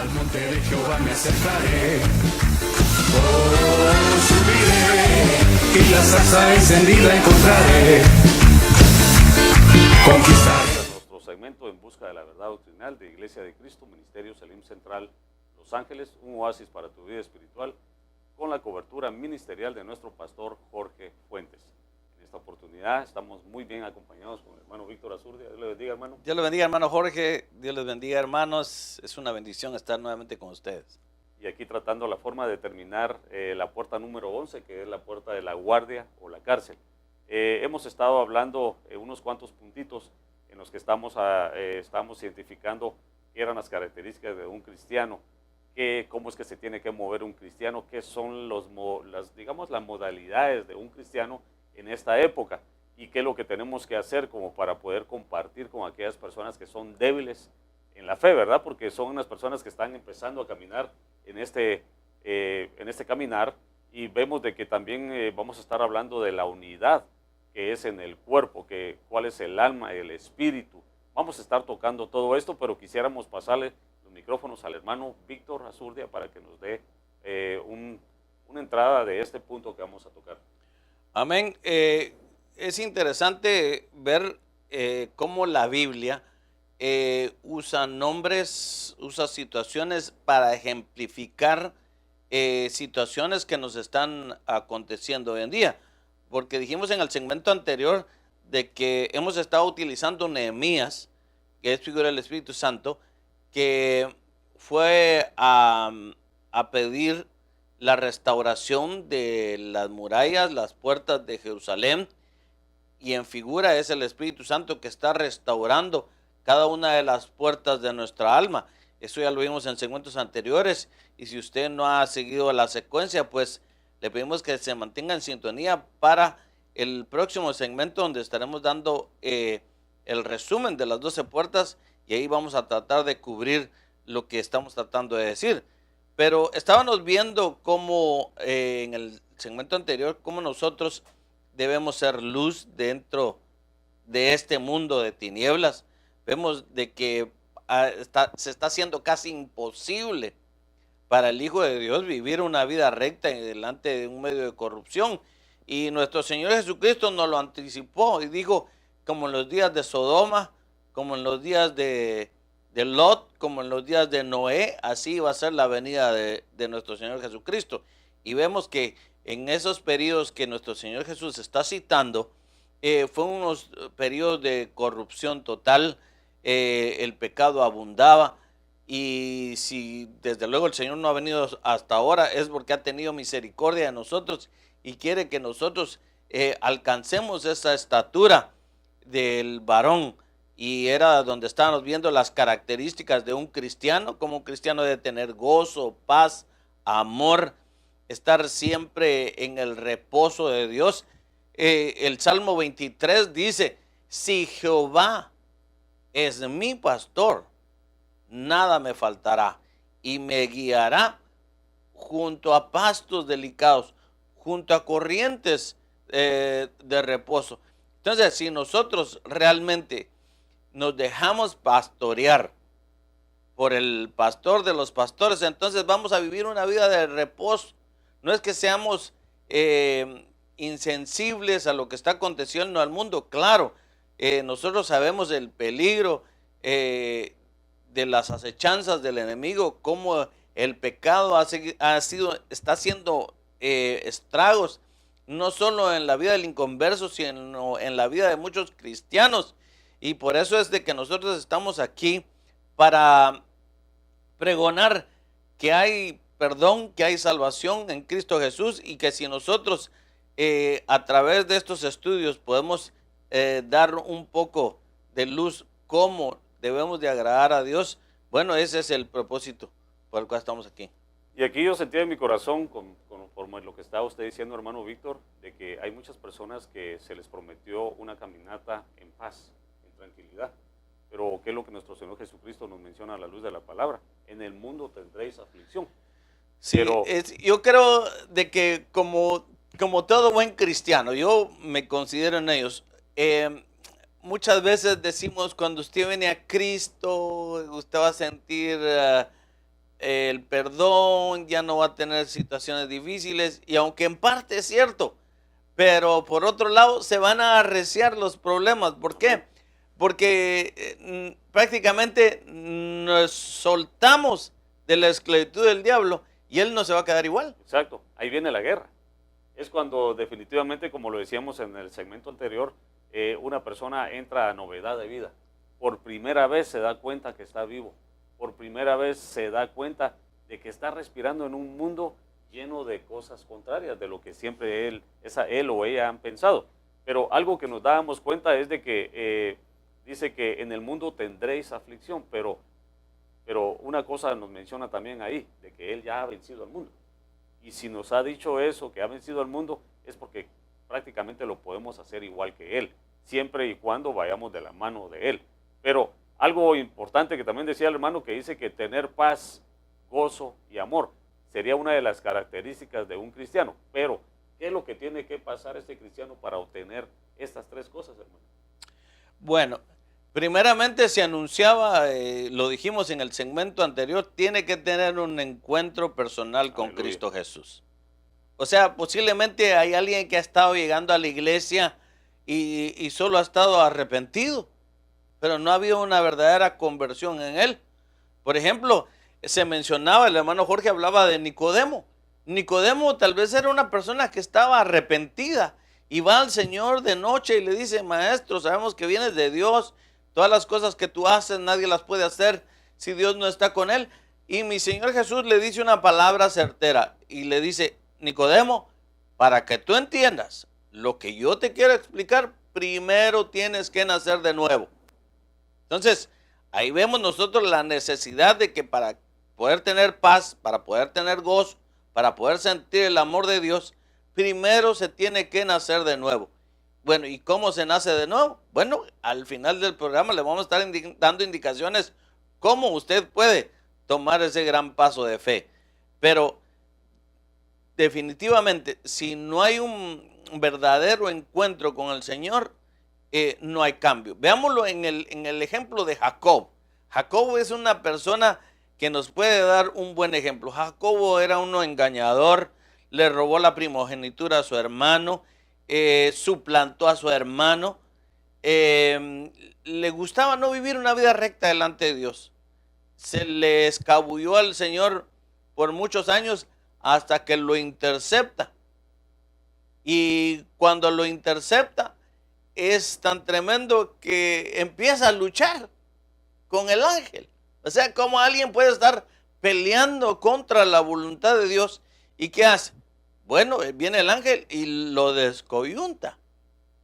Al monte de Jehová me acercaré, oh, subiré, y la zarza encendida encontraré, conquistaré. Nuestro segmento En Busca de la Verdad Doctrinal de Iglesia de Cristo, Ministerio Selim Central, Los Ángeles, un oasis para tu vida espiritual, con la cobertura ministerial de nuestro pastor Jorge Fuentes. En esta oportunidad estamos muy bien acompañados con el hermano Víctor Azurdia. Dios le bendiga, hermano. Dios le bendiga, hermano Jorge. Dios les bendiga, hermanos. Es una bendición estar nuevamente con ustedes. Y aquí tratando la forma de terminar la puerta número 11, que es la puerta de la guardia o la cárcel. Hemos estado hablando unos cuantos puntitos en los que estamos identificando qué eran las características de un cristiano, cómo es que se tiene que mover un cristiano, qué son las modalidades de un cristiano en esta época y qué es lo que tenemos que hacer como para poder compartir con aquellas personas que son débiles en la fe, ¿verdad? Porque son unas personas que están empezando a caminar en este caminar, y vemos de que también vamos a estar hablando de la unidad que es en el cuerpo, cuál es el alma, el espíritu. Vamos a estar tocando todo esto, pero quisiéramos pasarle los micrófonos al hermano Víctor Azurdia para que nos dé una entrada de este punto que vamos a tocar. Amén. Es interesante ver cómo la Biblia usa nombres, usa situaciones para ejemplificar situaciones que nos están aconteciendo hoy en día. Porque dijimos en el segmento anterior de que hemos estado utilizando Nehemías, que es figura del Espíritu Santo, que fue a pedir la restauración de las murallas, las puertas de Jerusalén, y en figura es el Espíritu Santo que está restaurando cada una de las puertas de nuestra alma. Eso ya lo vimos en segmentos anteriores, y si usted no ha seguido la secuencia, pues le pedimos que se mantenga en sintonía para el próximo segmento, donde estaremos dando el resumen de las 12 puertas, y ahí vamos a tratar de cubrir lo que estamos tratando de decir. Pero estábamos viendo cómo en el segmento anterior, cómo nosotros debemos ser luz dentro de este mundo de tinieblas. Vemos de que se está haciendo casi imposible para el Hijo de Dios vivir una vida recta delante de un medio de corrupción. Y nuestro Señor Jesucristo nos lo anticipó y dijo, como en los días de Sodoma, como en los días de Lot, como en los días de Noé, así va a ser la venida de nuestro Señor Jesucristo. Y vemos que en esos periodos que nuestro Señor Jesús está citando, fueron unos periodos de corrupción total, el pecado abundaba, y si desde luego el Señor no ha venido hasta ahora, es porque ha tenido misericordia de nosotros y quiere que nosotros alcancemos esa estatura del varón. Y era donde estábamos viendo las características de un cristiano, como un cristiano debe tener gozo, paz, amor, estar siempre en el reposo de Dios. El Salmo 23 dice, si Jehová es mi pastor, nada me faltará, y me guiará junto a pastos delicados, junto a corrientes de reposo. Entonces, si nosotros realmente nos dejamos pastorear por el pastor de los pastores, entonces vamos a vivir una vida de reposo. No es que seamos insensibles a lo que está aconteciendo al mundo. Claro, nosotros sabemos el peligro de las acechanzas del enemigo, cómo el pecado está haciendo estragos, no solo en la vida del inconverso, sino en la vida de muchos cristianos. Y por eso es de que nosotros estamos aquí para pregonar que hay perdón, que hay salvación en Cristo Jesús, y que si nosotros a través de estos estudios podemos dar un poco de luz cómo debemos de agradar a Dios, bueno, ese es el propósito por el cual estamos aquí. Y aquí yo sentía en mi corazón, por lo que estaba usted diciendo, hermano Víctor, de que hay muchas personas que se les prometió una caminata en paz, en tranquilidad. Pero ¿qué es lo que nuestro Señor Jesucristo nos menciona a la luz de la palabra? En el mundo tendréis aflicción. Sí, pero yo creo de que como todo buen cristiano, yo me considero en ellos, muchas veces decimos, cuando usted viene a Cristo, usted va a sentir el perdón, ya no va a tener situaciones difíciles, y aunque en parte es cierto, pero por otro lado se van a arreciar los problemas. ¿Por qué? Porque prácticamente nos soltamos de la esclavitud del diablo y él no se va a quedar igual. Exacto, ahí viene la guerra. Es cuando definitivamente, como lo decíamos en el segmento anterior, una persona entra a novedad de vida. Por primera vez se da cuenta que está vivo. Por primera vez se da cuenta de que está respirando en un mundo lleno de cosas contrarias de lo que siempre él o ella han pensado. Pero algo que nos dábamos cuenta es de que dice que en el mundo tendréis aflicción, pero una cosa nos menciona también ahí, de que él ya ha vencido al mundo. Y si nos ha dicho eso, que ha vencido al mundo, es porque prácticamente lo podemos hacer igual que él, siempre y cuando vayamos de la mano de él. Pero algo importante que también decía el hermano, que dice que tener paz, gozo y amor sería una de las características de un cristiano. Pero, ¿qué es lo que tiene que pasar este cristiano para obtener estas tres cosas, hermano? Bueno, primeramente se anunciaba, lo dijimos en el segmento anterior, tiene que tener un encuentro personal con Aleluya. Cristo Jesús. O sea, posiblemente hay alguien que ha estado llegando a la iglesia y solo ha estado arrepentido, pero no ha habido una verdadera conversión en él. Por ejemplo, se mencionaba, el hermano Jorge hablaba de Nicodemo. Nicodemo tal vez era una persona que estaba arrepentida y va al Señor de noche y le dice: maestro, sabemos que vienes de Dios, todas las cosas que tú haces nadie las puede hacer si Dios no está con él. Y mi Señor Jesús le dice una palabra certera y le dice: Nicodemo, para que tú entiendas lo que yo te quiero explicar, primero tienes que nacer de nuevo. Entonces, ahí vemos nosotros la necesidad de que para poder tener paz, para poder tener gozo, para poder sentir el amor de Dios, primero se tiene que nacer de nuevo. Bueno, ¿y cómo se nace de nuevo? Bueno, al final del programa le vamos a estar dando indicaciones cómo usted puede tomar ese gran paso de fe. Pero definitivamente, si no hay un verdadero encuentro con el Señor, no hay cambio. Veámoslo en el ejemplo de Jacob. Jacob es una persona que nos puede dar un buen ejemplo. Jacob era uno engañador, le robó la primogenitura a su hermano, suplantó a su hermano, le gustaba no vivir una vida recta delante de Dios. Se le escabulló al Señor por muchos años hasta que lo intercepta. Y cuando lo intercepta, es tan tremendo que empieza a luchar con el ángel. O sea, ¿cómo alguien puede estar peleando contra la voluntad de Dios? ¿Y qué hace? Bueno, viene el ángel y lo descoyunta.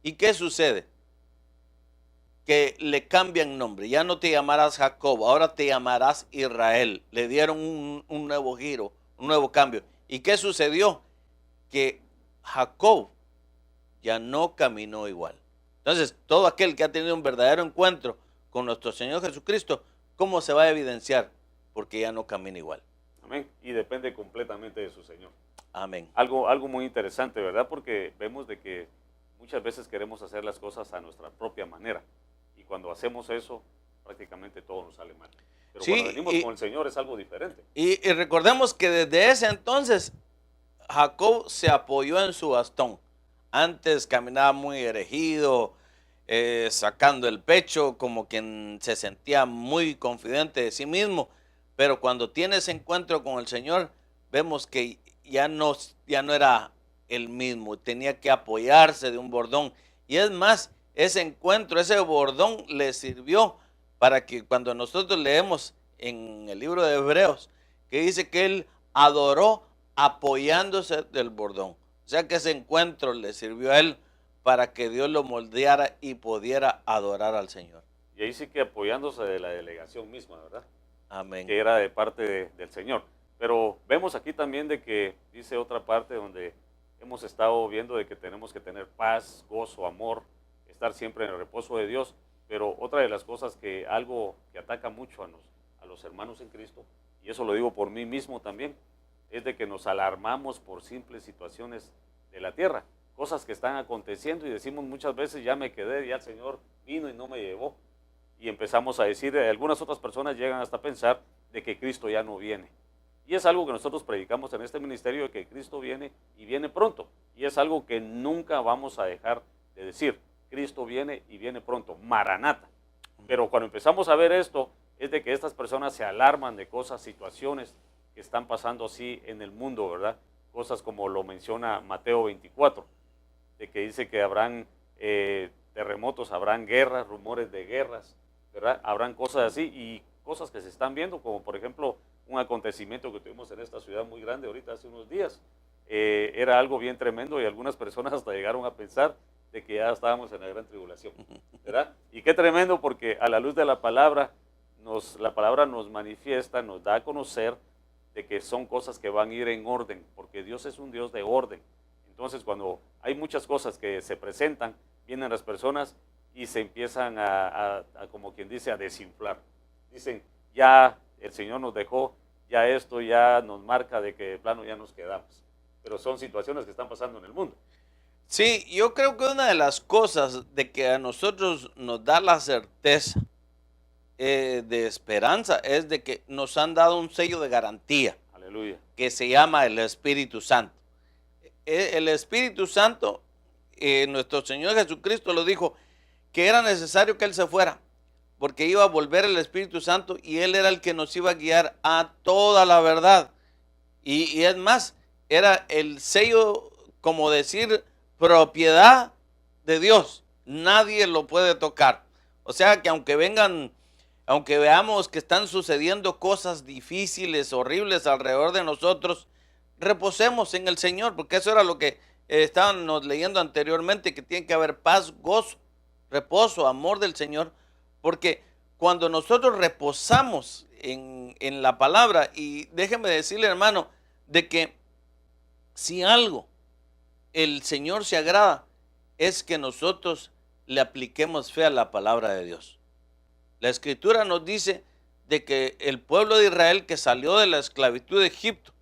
¿Y qué sucede? Que le cambian nombre. Ya no te llamarás Jacob, ahora te llamarás Israel. Le dieron un nuevo giro, un nuevo cambio. ¿Y qué sucedió? Que Jacob ya no caminó igual. Entonces, todo aquel que ha tenido un verdadero encuentro con nuestro Señor Jesucristo, ¿cómo se va a evidenciar? Porque ya no camina igual. Amén. Y depende completamente de su Señor. Amén. Algo muy interesante, ¿verdad? Porque vemos de que muchas veces queremos hacer las cosas a nuestra propia manera. Y cuando hacemos eso, prácticamente todo nos sale mal. Pero Sí, cuando venimos con el Señor es algo diferente. Y recordemos que desde ese entonces Jacob se apoyó en su bastón. Antes caminaba muy erigido, sacando el pecho, como quien se sentía muy confidente de sí mismo. Pero cuando tiene ese encuentro con el Señor, vemos que ya no era el mismo. Tenía que apoyarse de un bordón. Y es más, ese encuentro, ese bordón le sirvió para que cuando nosotros leemos en el libro de Hebreos, que dice que él adoró apoyándose del bordón. O sea que ese encuentro le sirvió a él para que Dios lo moldeara y pudiera adorar al Señor. Y ahí sí que apoyándose de la delegación misma, ¿verdad? Amén. Que era de parte del Señor. Pero vemos aquí también de que dice otra parte donde hemos estado viendo de que tenemos que tener paz, gozo, amor, estar siempre en el reposo de Dios. Pero otra de las cosas que algo que ataca mucho a los hermanos en Cristo, y eso lo digo por mí mismo también, es de que nos alarmamos por simples situaciones de la tierra, cosas que están aconteciendo y decimos muchas veces: ya me quedé, ya el Señor vino y no me llevó. Y empezamos a decir, algunas otras personas llegan hasta pensar de que Cristo ya no viene. Y es algo que nosotros predicamos en este ministerio, de que Cristo viene y viene pronto. Y es algo que nunca vamos a dejar de decir. Cristo viene y viene pronto. Maranata. Pero cuando empezamos a ver esto, es de que estas personas se alarman de cosas, situaciones que están pasando así en el mundo, ¿verdad? Cosas como lo menciona Mateo 24, de que dice que habrán terremotos, habrán guerras, rumores de guerras, ¿verdad? Habrán cosas así y cosas que se están viendo, como por ejemplo un acontecimiento que tuvimos en esta ciudad muy grande ahorita hace unos días. Era algo bien tremendo y algunas personas hasta llegaron a pensar de que ya estábamos en la gran tribulación, ¿verdad? Y qué tremendo, porque a la luz de la palabra nos manifiesta, nos da a conocer de que son cosas que van a ir en orden, porque Dios es un Dios de orden. Entonces, cuando hay muchas cosas que se presentan, vienen las personas y se empiezan a como quien dice, a desinflar. Dicen, ya el Señor nos dejó, ya esto ya nos marca de que de plano ya nos quedamos. Pero son situaciones que están pasando en el mundo. Sí, yo creo que una de las cosas de que a nosotros nos da la certeza de esperanza es de que nos han dado un sello de garantía. Aleluya. Que se llama el Espíritu Santo. El Espíritu Santo, nuestro Señor Jesucristo lo dijo, que era necesario que Él se fuera, porque iba a volver el Espíritu Santo y Él era el que nos iba a guiar a toda la verdad. Y es más, era el sello, como decir, propiedad de Dios. Nadie lo puede tocar. O sea que aunque veamos que están sucediendo cosas difíciles, horribles alrededor de nosotros, reposemos en el Señor, porque eso era lo que estábamos leyendo anteriormente, que tiene que haber paz, gozo, reposo, amor del Señor, porque cuando nosotros reposamos en la palabra, y déjeme decirle, hermano, de que si algo el Señor se agrada, es que nosotros le apliquemos fe a la palabra de Dios. La Escritura nos dice de que el pueblo de Israel que salió de la esclavitud de Egipto,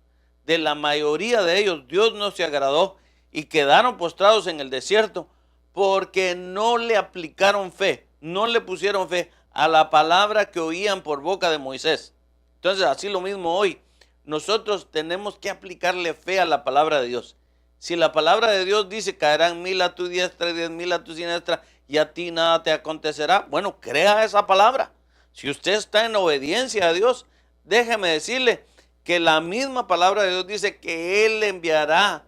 de la mayoría de ellos, Dios no se agradó y quedaron postrados en el desierto porque no le aplicaron fe, no le pusieron fe a la palabra que oían por boca de Moisés. Entonces, así lo mismo hoy, nosotros tenemos que aplicarle fe a la palabra de Dios. Si la palabra de Dios dice, caerán 1000 a tu diestra y 10,000 a tu siniestra, y a ti nada te acontecerá, bueno, crea esa palabra. Si usted está en obediencia a Dios, déjeme decirle que la misma palabra de Dios dice que Él enviará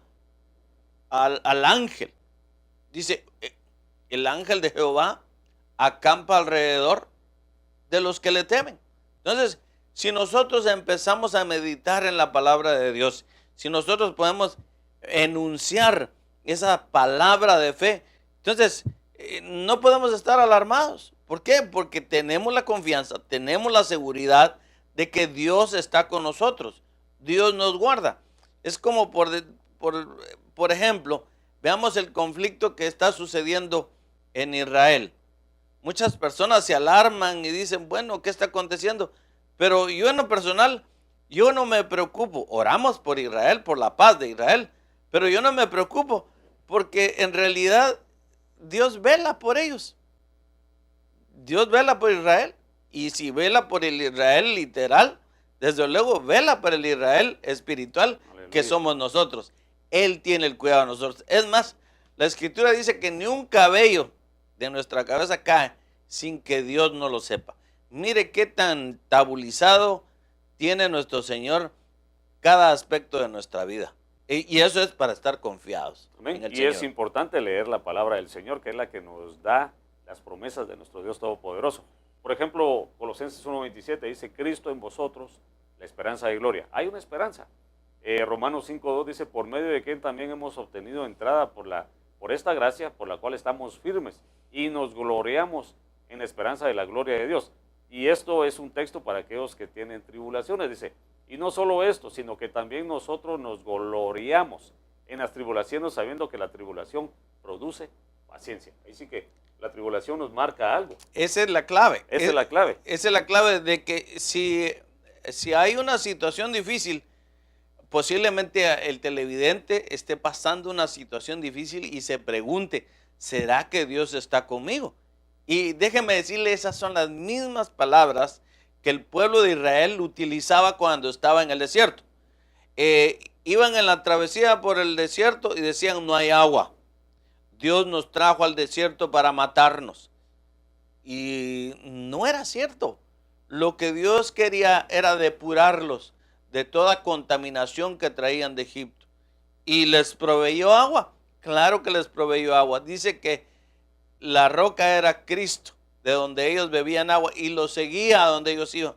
al ángel. Dice, el ángel de Jehová acampa alrededor de los que le temen. Entonces, si nosotros empezamos a meditar en la palabra de Dios, si nosotros podemos enunciar esa palabra de fe, entonces no podemos estar alarmados. ¿Por qué? Porque tenemos la confianza, tenemos la seguridad de que Dios está con nosotros. Dios nos guarda. Es como por ejemplo, veamos el conflicto que está sucediendo en Israel. Muchas personas se alarman y dicen, bueno, ¿qué está aconteciendo? Pero yo en lo personal, yo no me preocupo. Oramos por Israel, por la paz de Israel, pero yo no me preocupo porque en realidad Dios vela por ellos. Dios vela por Israel. Y si vela por el Israel literal, desde luego vela por el Israel espiritual. Aleluya. Que somos nosotros. Él tiene el cuidado de nosotros. Es más, la Escritura dice que ni un cabello de nuestra cabeza cae sin que Dios no lo sepa. Mire qué tan tabulizado tiene nuestro Señor cada aspecto de nuestra vida. Y eso es para estar confiados. Amén. En el y Señor. Es importante leer la palabra del Señor, que es la que nos da las promesas de nuestro Dios Todopoderoso. Por ejemplo, Colosenses 1:27 dice, Cristo en vosotros, la esperanza de gloria. Hay una esperanza. Romanos 5:2 dice, por medio de quien también hemos obtenido entrada por esta gracia, por la cual estamos firmes y nos gloriamos en la esperanza de la gloria de Dios. Y esto es un texto para aquellos que tienen tribulaciones, dice. Y no solo esto, sino que también nosotros nos gloriamos en las tribulaciones, sabiendo que la tribulación produce paciencia. Así que la tribulación nos marca algo. Esa es la clave. Esa es la clave. Esa es la clave de que si hay una situación difícil, posiblemente el televidente esté pasando una situación difícil y se pregunte, ¿será que Dios está conmigo? Y déjeme decirle, esas son las mismas palabras que el pueblo de Israel utilizaba cuando estaba en el desierto. Iban en la travesía por el desierto y decían no hay agua. Dios nos trajo al desierto para matarnos. Y no era cierto. Lo que Dios quería era depurarlos de toda contaminación que traían de Egipto. Y les proveyó agua. Claro que les proveyó agua. Dice que la roca era Cristo, de donde ellos bebían agua, y los seguía a donde ellos iban.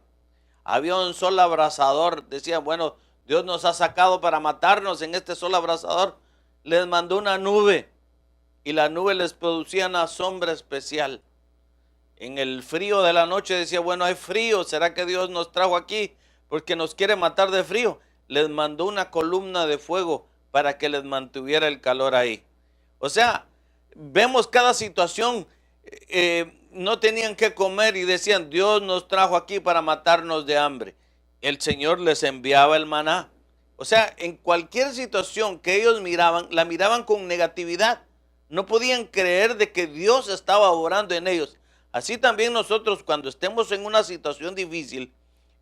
Había un sol abrasador. Decían, bueno, Dios nos ha sacado para matarnos en este sol abrasador. Les mandó una nube y la nube les producía una sombra especial. En el frío de la noche decía, bueno, hay frío, ¿será que Dios nos trajo aquí porque nos quiere matar de frío? Les mandó una columna de fuego para que les mantuviera el calor ahí. O sea, vemos cada situación. No tenían que comer y decían, Dios nos trajo aquí para matarnos de hambre. El Señor les enviaba el maná. O sea, en cualquier situación que ellos miraban, la miraban con negatividad. No podían creer de que Dios estaba obrando en ellos. Así también nosotros, cuando estemos en una situación difícil,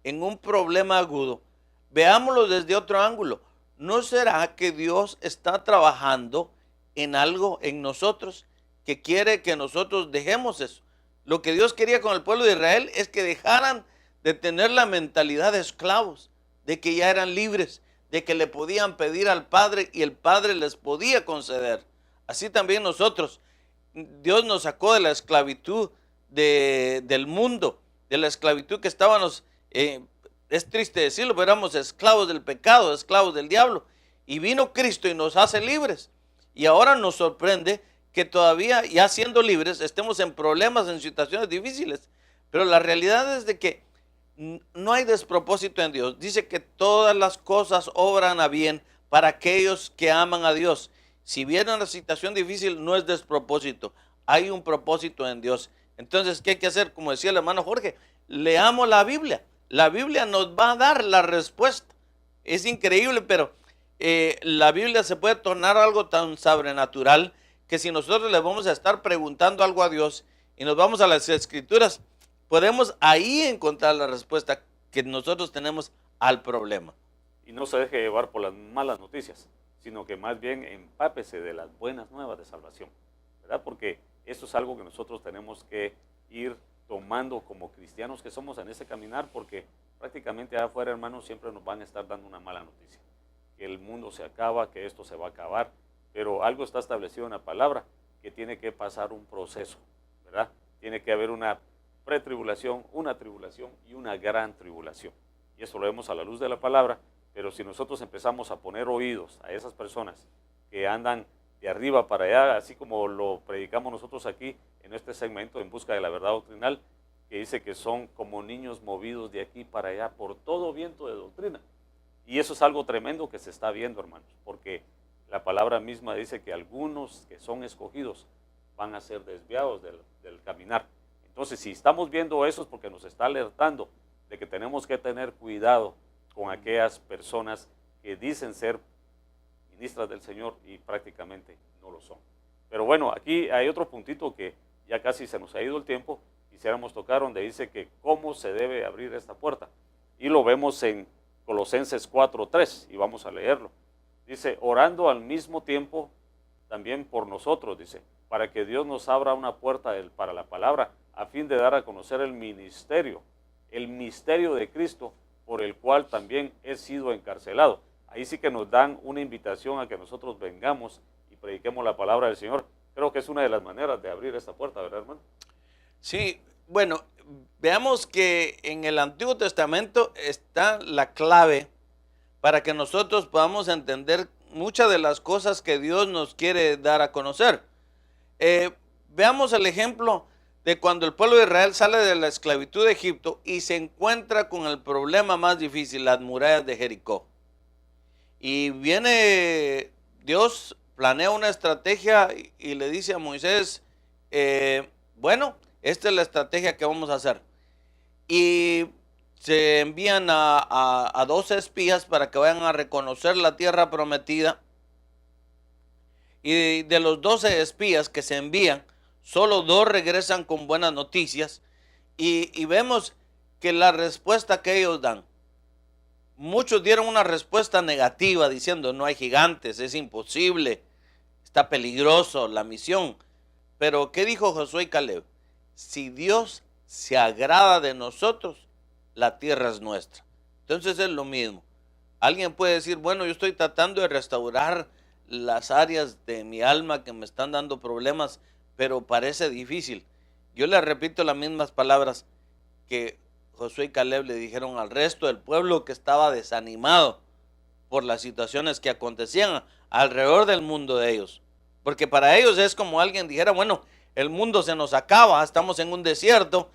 en un problema agudo, veámoslo desde otro ángulo. ¿No será que Dios está trabajando en algo en nosotros que quiere que nosotros dejemos eso? Lo que Dios quería con el pueblo de Israel es que dejaran de tener la mentalidad de esclavos, de que ya eran libres, de que le podían pedir al Padre y el Padre les podía conceder. Así también nosotros, Dios nos sacó de la esclavitud del mundo, de la esclavitud que estábamos, es triste decirlo, pero éramos esclavos del pecado, esclavos del diablo. Y vino Cristo y nos hace libres. Y ahora nos sorprende que todavía, ya siendo libres, estemos en problemas, en situaciones difíciles. Pero la realidad es de que no hay despropósito en Dios. Dice que todas las cosas obran a bien para aquellos que aman a Dios. Si viene una situación difícil, no es despropósito. Hay un propósito en Dios. Entonces, ¿qué hay que hacer? Como decía el hermano Jorge, leamos la Biblia. La Biblia nos va a dar la respuesta. Es increíble, pero la Biblia se puede tornar algo tan sobrenatural que si nosotros le vamos a estar preguntando algo a Dios y nos vamos a las Escrituras, podemos ahí encontrar la respuesta que nosotros tenemos al problema. Y no se deje llevar por las malas noticias, sino que más bien empápese de las buenas nuevas de salvación, ¿verdad? Porque eso es algo que nosotros tenemos que ir tomando como cristianos que somos en ese caminar, porque prácticamente afuera, hermanos, siempre nos van a estar dando una mala noticia, que el mundo se acaba, que esto se va a acabar, pero algo está establecido en la palabra, que tiene que pasar un proceso, ¿verdad? Tiene que haber una pretribulación, una tribulación y una gran tribulación. Y eso lo vemos a la luz de la palabra, pero si nosotros empezamos a poner oídos a esas personas que andan de arriba para allá, así como lo predicamos nosotros aquí en este segmento en busca de la verdad doctrinal, que dice que son como niños movidos de aquí para allá por todo viento de doctrina. Y eso es algo tremendo que se está viendo, hermanos, porque la palabra misma dice que algunos que son escogidos van a ser desviados del caminar. Entonces, si estamos viendo eso es porque nos está alertando de que tenemos que tener cuidado con aquellas personas que dicen ser ministras del Señor y prácticamente no lo son. Pero bueno, aquí hay otro puntito que ya casi se nos ha ido el tiempo, quisiéramos tocar, donde dice que cómo se debe abrir esta puerta. Y lo vemos en Colosenses 4:3 y vamos a leerlo. Dice, orando al mismo tiempo también por nosotros, dice, para que Dios nos abra una puerta para la palabra, a fin de dar a conocer el misterio de Cristo, por el cual también he sido encarcelado. Ahí sí que nos dan una invitación a que nosotros vengamos y prediquemos la palabra del Señor. Creo que es una de las maneras de abrir esta puerta, ¿verdad, hermano? Sí, bueno, veamos que en el Antiguo Testamento está la clave para que nosotros podamos entender muchas de las cosas que Dios nos quiere dar a conocer. Veamos el ejemplo de cuando el pueblo de Israel sale de la esclavitud de Egipto y se encuentra con el problema más difícil, las murallas de Jericó. Y viene Dios, planea una estrategia y le dice a Moisés, bueno, esta es la estrategia que vamos a hacer. Y se envían a 12 espías para que vayan a reconocer la tierra prometida. Y de los 12 espías que se envían, solo 2 regresan con buenas noticias. Y vemos que la respuesta que ellos dan Muchos dieron una respuesta negativa diciendo no hay gigantes, es imposible, está peligroso la misión. Pero ¿qué dijo Josué y Caleb? Si Dios se agrada de nosotros, la tierra es nuestra. Entonces es lo mismo. Alguien puede decir, bueno, yo estoy tratando de restaurar las áreas de mi alma que me están dando problemas, pero parece difícil. Yo le repito las mismas palabras que Josué y Caleb le dijeron al resto del pueblo que estaba desanimado por las situaciones que acontecían alrededor del mundo de ellos. Porque para ellos es como alguien dijera, bueno, el mundo se nos acaba, estamos en un desierto,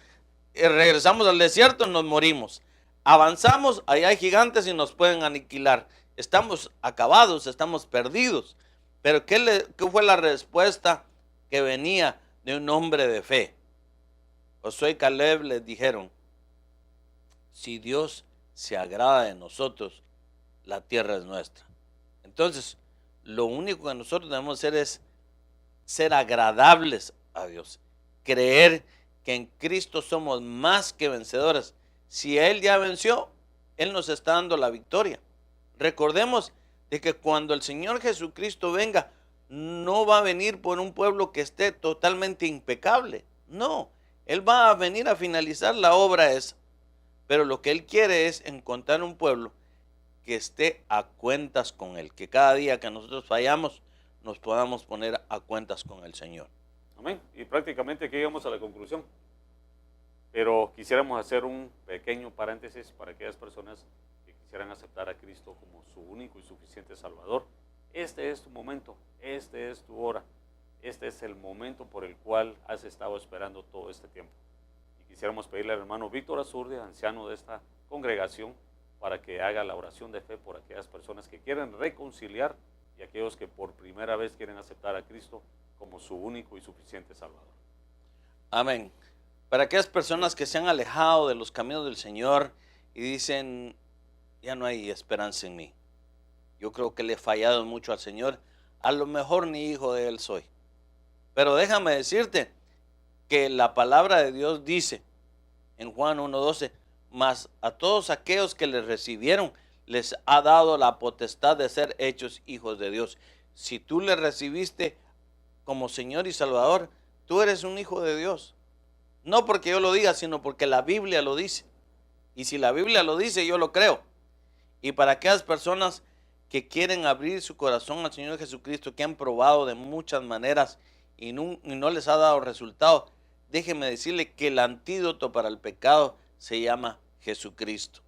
regresamos al desierto y nos morimos. Avanzamos, allá hay gigantes y nos pueden aniquilar. Estamos acabados, estamos perdidos. Pero ¿qué fue la respuesta que venía de un hombre de fe? Josué y Caleb les dijeron, si Dios se agrada de nosotros, la tierra es nuestra. Entonces, lo único que nosotros debemos hacer es ser agradables a Dios. Creer que en Cristo somos más que vencedores. Si Él ya venció, Él nos está dando la victoria. Recordemos de que cuando el Señor Jesucristo venga, no va a venir por un pueblo que esté totalmente impecable. No, Él va a venir a finalizar la obra esa. Pero lo que Él quiere es encontrar un pueblo que esté a cuentas con Él, que cada día que nosotros fallamos nos podamos poner a cuentas con el Señor. Amén. Y prácticamente aquí llegamos a la conclusión. Pero quisiéramos hacer un pequeño paréntesis para aquellas personas que quisieran aceptar a Cristo como su único y suficiente Salvador. Este es tu momento, este es tu hora, este es el momento por el cual has estado esperando todo este tiempo. Y quisiéramos pedirle al hermano Víctor Azurdia, anciano de esta congregación, para que haga la oración de fe por aquellas personas que quieren reconciliar y aquellos que por primera vez quieren aceptar a Cristo como su único y suficiente Salvador. Amén. Para aquellas personas que se han alejado de los caminos del Señor y dicen, ya no hay esperanza en mí. Yo creo que le he fallado mucho al Señor. A lo mejor ni hijo de Él soy. Pero déjame decirte que la palabra de Dios dice en Juan 1:12, mas a todos aquellos que le recibieron, les ha dado la potestad de ser hechos hijos de Dios. Si tú le recibiste como Señor y Salvador, tú eres un hijo de Dios. No porque yo lo diga, sino porque la Biblia lo dice. Y si la Biblia lo dice, yo lo creo. Y para aquellas personas que quieren abrir su corazón al Señor Jesucristo, que han probado de muchas maneras y no les ha dado resultado, déjenme decirle que el antídoto para el pecado se llama Jesucristo.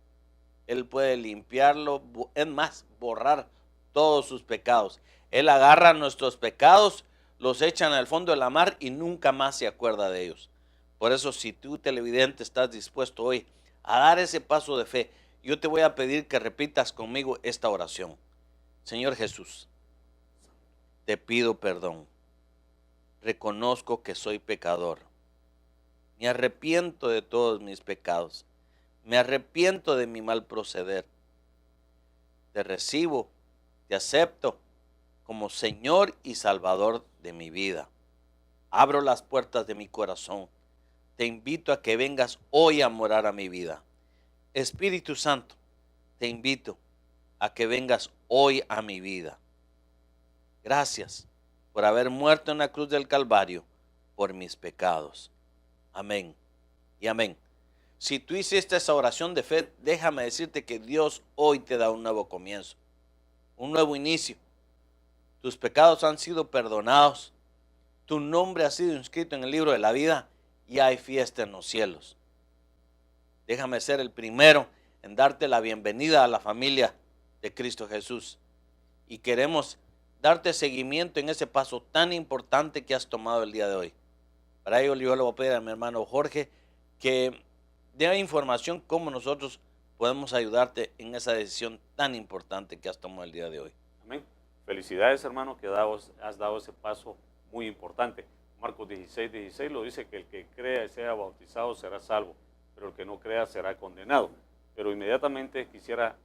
Él puede limpiarlo, es más, borrar todos sus pecados. Él agarra nuestros pecados, los echa en el fondo de la mar y nunca más se acuerda de ellos. Por eso, si tú, televidente, estás dispuesto hoy a dar ese paso de fe, yo te voy a pedir que repitas conmigo esta oración. Señor Jesús, te pido perdón. Reconozco que soy pecador. Me arrepiento de todos mis pecados. Me arrepiento de mi mal proceder. Te recibo, te acepto como Señor y Salvador de mi vida. Abro las puertas de mi corazón. Te invito a que vengas hoy a morar a mi vida. Espíritu Santo, te invito a que vengas hoy a mi vida. Gracias por haber muerto en la cruz del Calvario por mis pecados. Amén y amén. Si tú hiciste esa oración de fe, déjame decirte que Dios hoy te da un nuevo comienzo, un nuevo inicio. Tus pecados han sido perdonados, tu nombre ha sido inscrito en el libro de la vida y hay fiesta en los cielos. Déjame ser el primero en darte la bienvenida a la familia de Cristo Jesús. Y queremos darte seguimiento en ese paso tan importante que has tomado el día de hoy. Para ello yo le voy a pedir a mi hermano Jorge que dé información cómo nosotros podemos ayudarte en esa decisión tan importante que has tomado el día de hoy. Amén. Felicidades, hermano, que has dado ese paso muy importante. Marcos 16:16 lo dice que el que crea y sea bautizado será salvo, pero el que no crea será condenado. Pero inmediatamente quisiera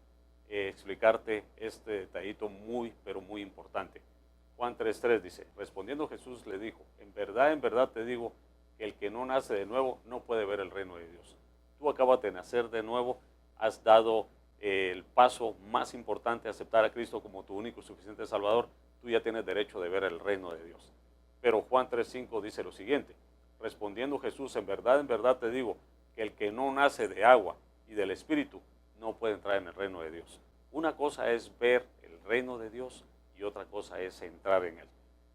explicarte este detallito muy, pero muy importante. Juan 3:3 dice, respondiendo Jesús le dijo, en verdad te digo que el que no nace de nuevo no puede ver el reino de Dios. Tú acabas de nacer de nuevo, has dado el paso más importante, aceptar a Cristo como tu único y suficiente Salvador, tú ya tienes derecho de ver el reino de Dios. Pero Juan 3:5 dice lo siguiente: respondiendo Jesús, en verdad te digo, que el que no nace de agua y del Espíritu no puede entrar en el reino de Dios. Una cosa es ver el reino de Dios y otra cosa es entrar en él.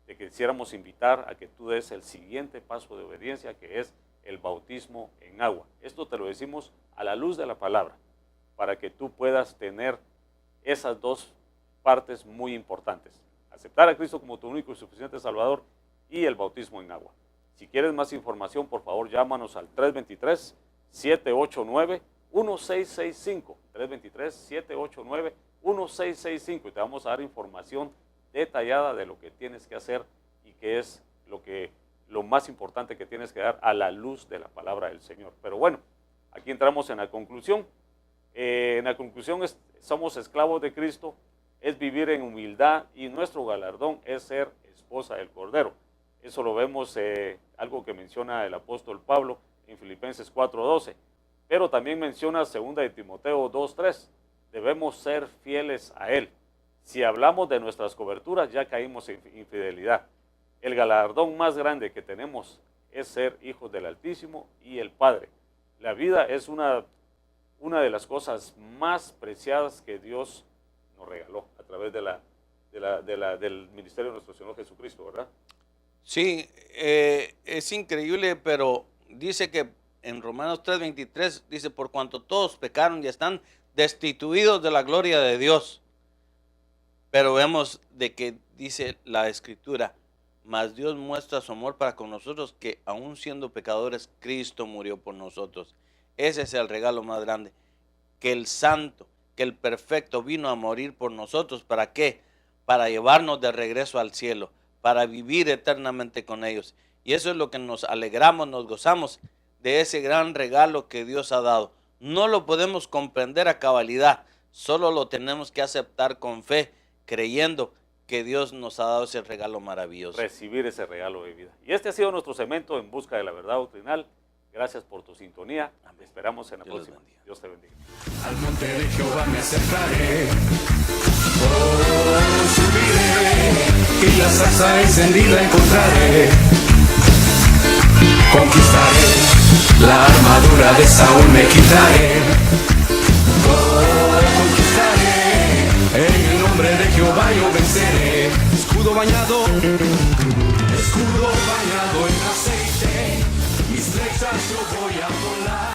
Te quisiéramos invitar a que tú des el siguiente paso de obediencia, que es el bautismo en agua. Esto te lo decimos a la luz de la palabra, para que tú puedas tener esas dos partes muy importantes: aceptar a Cristo como tu único y suficiente Salvador y el bautismo en agua. Si quieres más información, por favor, llámanos al 323-789-1665, 323-789-1665, y te vamos a dar información detallada de lo que tienes que hacer y qué es lo más importante que tienes que dar a la luz de la palabra del Señor. Pero bueno, aquí entramos en la conclusión. En la conclusión somos esclavos de Cristo, es vivir en humildad, y nuestro galardón es ser esposa del Cordero. Eso lo vemos, algo que menciona el apóstol Pablo en Filipenses 4:12, pero también menciona 2 de Timoteo 2:3, debemos ser fieles a Él. Si hablamos de nuestras coberturas, ya caímos en infidelidad. El galardón más grande que tenemos es ser hijos del Altísimo y el Padre. La vida es una de las cosas más preciadas que Dios nos regaló a través del ministerio de nuestro Señor Jesucristo, ¿verdad? Sí, es increíble, pero dice que en Romanos 3:23 dice: por cuanto todos pecaron y están destituidos de la gloria de Dios. Pero vemos de que dice la Escritura: mas Dios muestra su amor para con nosotros, que aun siendo pecadores, Cristo murió por nosotros. Ese es el regalo más grande, que el santo, que el perfecto vino a morir por nosotros. ¿Para qué? Para llevarnos de regreso al cielo, para vivir eternamente con ellos. Y eso es lo que nos alegramos, nos gozamos de ese gran regalo que Dios ha dado. No lo podemos comprender a cabalidad, solo lo tenemos que aceptar con fe, creyendo que Dios nos ha dado ese regalo maravilloso. Recibir ese regalo de vida. Y este ha sido nuestro segmento en busca de la verdad doctrinal. Gracias por tu sintonía. Te esperamos en la próxima. Dios te bendiga. Al monte de Jehová me acercaré, oh, subiré, y la zarza encendida encontraré. Conquistaré, la armadura de Saúl me quitaré. Oh, conquistaré, en el nombre de Jehová yo venceré. Escudo bañado en aceite, mis flechas yo voy